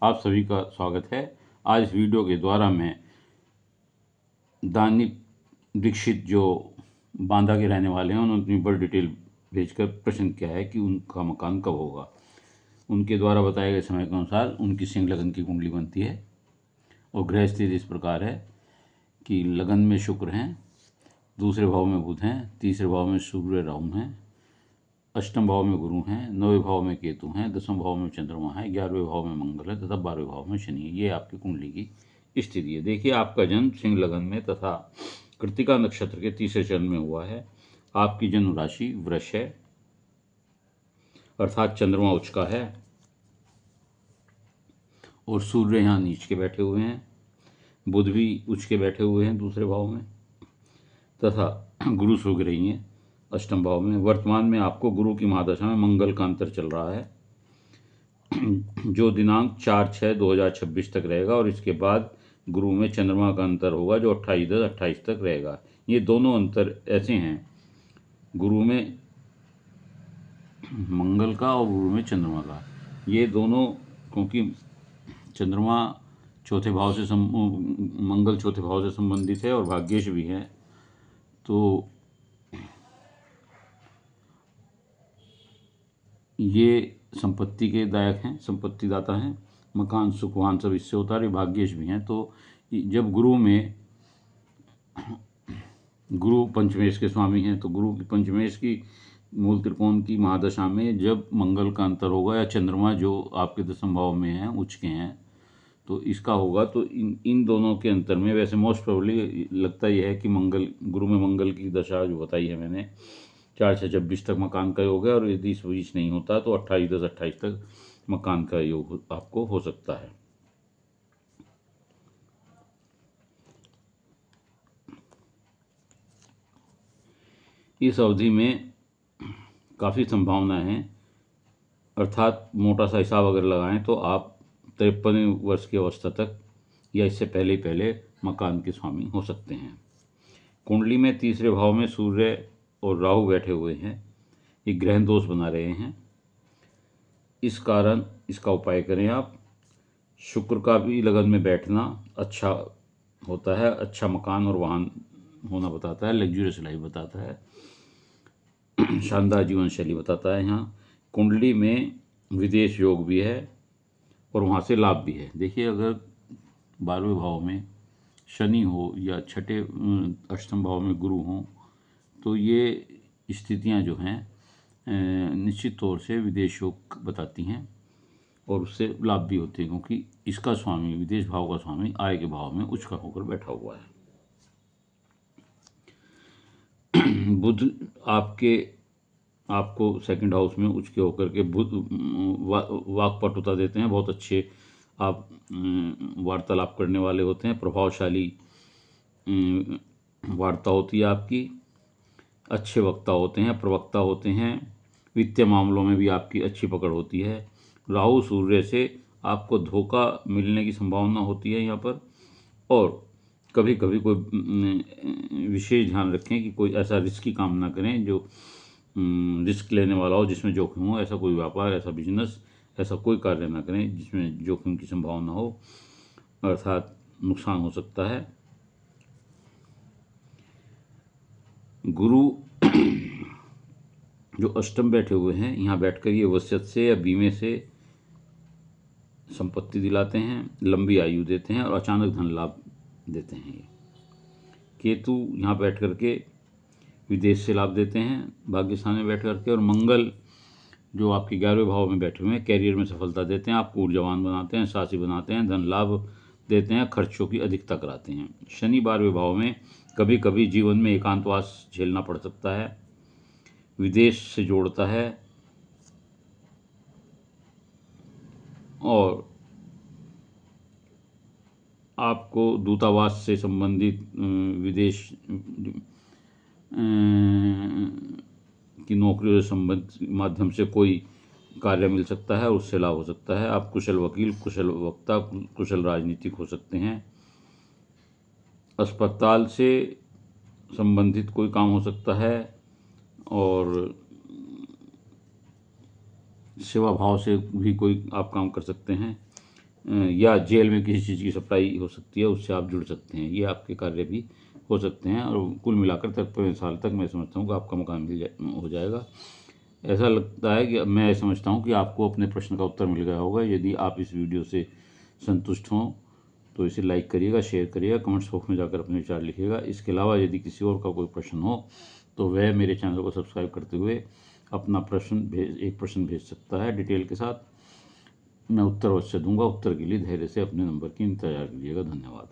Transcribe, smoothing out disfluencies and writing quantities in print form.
आप सभी का स्वागत है। आज इस वीडियो के द्वारा मैं दानी दीक्षित जो बांदा के रहने वाले हैं उन्होंने अपनी बड़ी डिटेल भेजकर प्रश्न किया है कि उनका मकान कब होगा। उनके द्वारा बताए गए समय के अनुसार उनकी सिंह लगन की कुंडली बनती है और ग्रह स्थिति इस प्रकार है कि लगन में शुक्र हैं, दूसरे भाव में बुध हैं, तीसरे भाव में सूर्य राहु हैं, अष्टम भाव में गुरु हैं, नौवें भाव में केतु हैं, दसवें भाव में चंद्रमा है, 11वें भाव में मंगल है तथा 12वें भाव में शनि है। ये आपकी कुंडली की स्थिति है। देखिए, आपका जन्म सिंह लगन में तथा कृतिका नक्षत्र के तीसरे चरण में हुआ है। आपकी जन्म राशि वृष है, अर्थात चंद्रमा उच्च का है और सूर्य यहाँ नीच के बैठे हुए हैं, बुध भी उच्च के बैठे हुए हैं दूसरे भाव में तथा गुरु सूख रही हैं अष्टम भाव में। वर्तमान में आपको गुरु की महादशा में मंगल का अंतर चल रहा है जो दिनांक 4/6/2026 तक रहेगा और इसके बाद गुरु में चंद्रमा का अंतर होगा जो 28/10/28 तक रहेगा। ये दोनों अंतर ऐसे हैं, गुरु में मंगल का और गुरु में चंद्रमा का। ये दोनों, क्योंकि चंद्रमा चौथे भाव से मंगल चौथे भाव से संबंधित है और भाग्येश भी है, तो ये संपत्ति के दायक हैं, संपत्ति दाता हैं। मकान सुख वाहन सब इससे होता है, भाग्येश भी हैं। तो जब गुरु पंचमेश के स्वामी हैं, तो गुरु की पंचमेश की मूल त्रिकोण की महादशा में जब मंगल का अंतर होगा या चंद्रमा जो आपके दसम भाव में हैं उच्च के हैं तो इसका होगा, तो इन दोनों के अंतर में वैसे मोस्ट प्रोबेबली लगता यह है कि गुरु में मंगल की दशा जो बताई है मैंने 4/6/26 तक मकान का योग है और यदि इस बीच नहीं होता तो 28/10/28 तक मकान का योग आपको हो सकता है। इस अवधि में काफ़ी संभावना है, अर्थात मोटा सा हिसाब अगर लगाएं तो आप 53 वर्ष की अवस्था तक या इससे पहले मकान के स्वामी हो सकते हैं। कुंडली में तीसरे भाव में सूर्य और राहु बैठे हुए हैं, ये ग्रहण दोष बना रहे हैं। इस कारण इसका उपाय करें आप। शुक्र का भी लगन में बैठना अच्छा होता है, अच्छा मकान और वाहन होना बताता है, लग्जूरियस लाइफ बताता है, शानदार जीवन शैली बताता है। यहाँ कुंडली में विदेश योग भी है और वहाँ से लाभ भी है। देखिए, अगर 12वें भाव में शनि हो या छठे अष्टम भाव में गुरु हो तो ये स्थितियाँ जो हैं निश्चित तौर से विदेश योग बताती हैं और उससे लाभ भी होते हैं, क्योंकि इसका स्वामी, विदेश भाव का स्वामी आय के भाव में उच्च का होकर बैठा हुआ है। बुध आपको सेकंड हाउस में उच्च के होकर के बुध वाक्पटुता देते हैं। बहुत अच्छे आप वार्तालाप करने वाले होते हैं, प्रभावशाली वार्ता होती है आपकी, अच्छे वक्ता होते हैं, प्रवक्ता होते हैं, वित्तीय मामलों में भी आपकी अच्छी पकड़ होती है। राहु सूर्य से आपको धोखा मिलने की संभावना होती है यहाँ पर, और कभी कभी कोई विशेष ध्यान रखें कि कोई ऐसा रिस्की काम ना करें जो रिस्क लेने वाला हो, जिसमें जोखिम हो। ऐसा कोई व्यापार, ऐसा बिजनेस, ऐसा कोई कार्य ना करें जिसमें जोखिम की संभावना हो, अर्थात नुकसान हो सकता है। गुरु जो अष्टम बैठे हुए हैं, यहाँ बैठकर ये वसीयत से या बीमे से संपत्ति दिलाते हैं, लंबी आयु देते हैं और अचानक धन लाभ देते हैं। ये केतु यहाँ बैठ करके विदेश से लाभ देते हैं भाग्यस्थान में बैठ करके, और मंगल जो आपके 11वें भाव में बैठे हुए हैं कैरियर में सफलता देते हैं, आपको ऊर्जावान बनाते हैं, साहसी बनाते हैं, धन लाभ देते हैं, खर्चों की अधिकता कराते हैं। शनि 12वें भाव में कभी कभी जीवन में एकांतवास झेलना पड़ सकता है, विदेश से जोड़ता है और आपको दूतावास से संबंधित विदेश की नौकरियों से संबंधित माध्यम से कोई कार्य मिल सकता है, उससे लाभ हो सकता है। आप कुशल वकील, कुशल वक्ता, कुशल राजनीतिक हो सकते हैं। अस्पताल से संबंधित कोई काम हो सकता है और सेवा भाव से भी कोई आप काम कर सकते हैं। या जेल में किसी चीज़ की सप्लाई हो सकती है, उससे आप जुड़ सकते हैं। ये आपके कार्य भी हो सकते हैं और कुल मिलाकर 53 साल तक मैं समझता हूँ कि आपका मकान हो जाएगा। ऐसा लगता है कि मैं समझता हूँ कि आपको अपने प्रश्न का उत्तर मिल गया होगा। यदि आप इस वीडियो से संतुष्ट हों तो इसे लाइक करिएगा, शेयर करिएगा, कमेंट्स बॉक्स में जाकर अपने विचार लिखिएगा। इसके अलावा यदि किसी और का कोई प्रश्न हो तो वह मेरे चैनल को सब्सक्राइब करते हुए अपना एक प्रश्न भेज सकता है डिटेल के साथ। मैं उत्तर अवश्य दूंगा। उत्तर के लिए धैर्य से अपने नंबर की इंतजार कीजिएगा। धन्यवाद।